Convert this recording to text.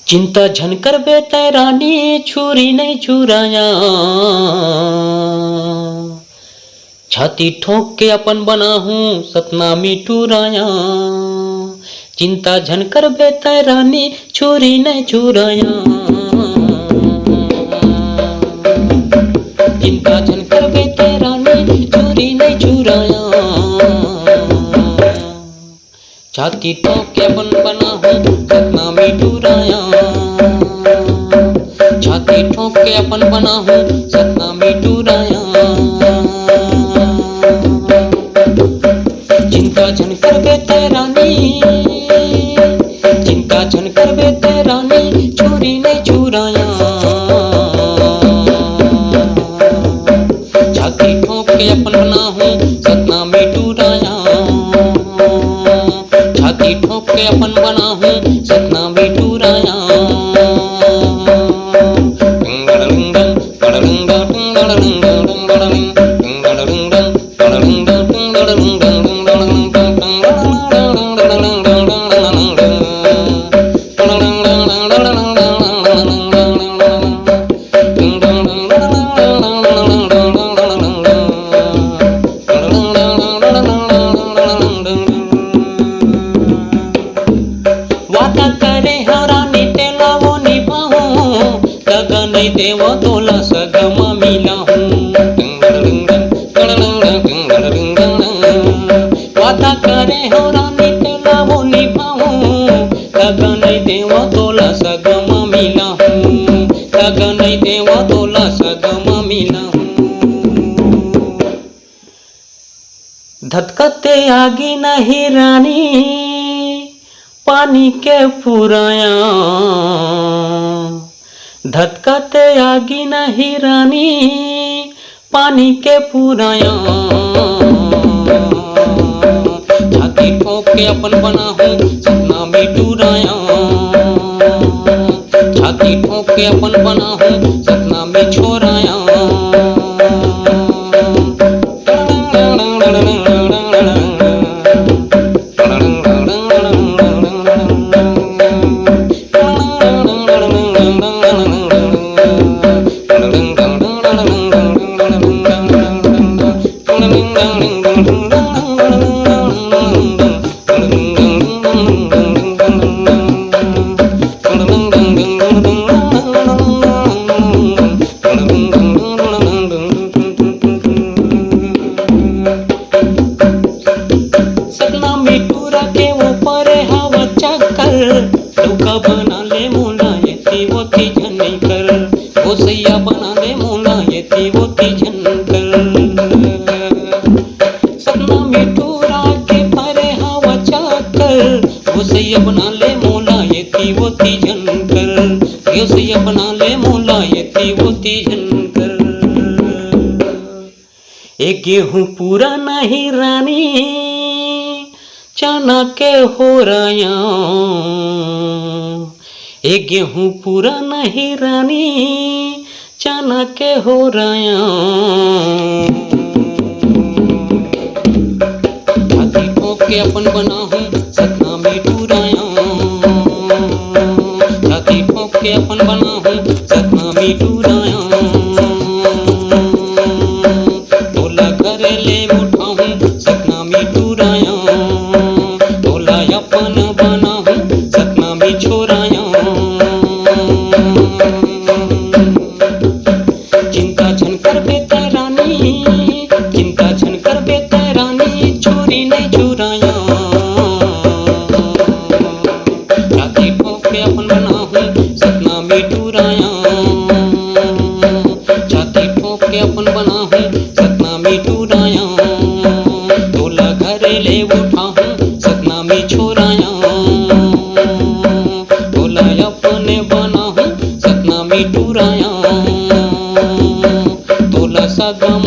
चिंता झन कर बेटे रानी छुरी नहीं छुराया, छाती ठोक के अपन बना हूँ सपना मिटुराया। चिंता झन कर बेटे रानी छुरी नहीं छुराया, चिंता झन कर बेटे रानी छुरी नहीं छुराया। छाती ठोक के अपन बना हूँ सपना मिटुराया, छाती ठोक के अपन बना हूँ सपना मिटुराया। चिंता झन कर बेटे रानी, चिंता झन कर बेटे रानी छुरी नहीं छुराया। छाती ठोक के अपन बना हूँ सपना मिटुराया, छाती ठोक के अपन बना हूँ सपना मिटुराया। वादा करे हरानी तेला वो निभाऊं, दगा नहीं देवा तोला सगमा मिला हूँ। वादा करे हरानी तेला वो निभाऊं, दगा नहीं देवा तोला सगमा मिला हूँ, दगा नहीं देवा तोला सगमा मिला हूँ। धधकते आगी नहीं रानी पानी के पुराया, धधकते आगी नहीं रानी पानी के पुराया। छाती ठोक के अपन बना हूँ सपना मिटुराया, छाती ठोक के अपन बना हूँ सपना में छोराया। सपना मिटुरा के ऊपर हवा चक्कर, डोका बना ले मोला ये थी वो थी झन कर, वो सैया बना ले मोला ये थी वो थी झन कर। सपना मिटुरा के ऊपर हवा चक्कर, वो सैया बना ले मोला ये थी वो थी झन कर, वो सैया बना ले मोला ये थी वो थी झन कर। एक गेहूं पूरा नहीं रानी चना के हो राया, एक गेहूं पूरा नहीं रानी चना के हो राया। छाती ठोक के अपन बना हूँ सपना मिटुराया, छाती ठोक के अपन बना हूँ सपना मिटुराया। तोला घर ले उठाऊं सपना मिटुराया, तोला अपन बना हूँ सपना में छोराया। चिंता झन कर बेटे रानी, चिंता झन कर बेटे रानी छुरी नहीं छुराया। छाती ठोक के अपन बना हूँ सपना मिटुराया, छाती ठोक के अपन बना हूँ सपना मिटुराया। तोला घर ले उठा हूँ सपना में छोराया, तोला अपने बना हूँ सपना मिटुराया। तोला सगम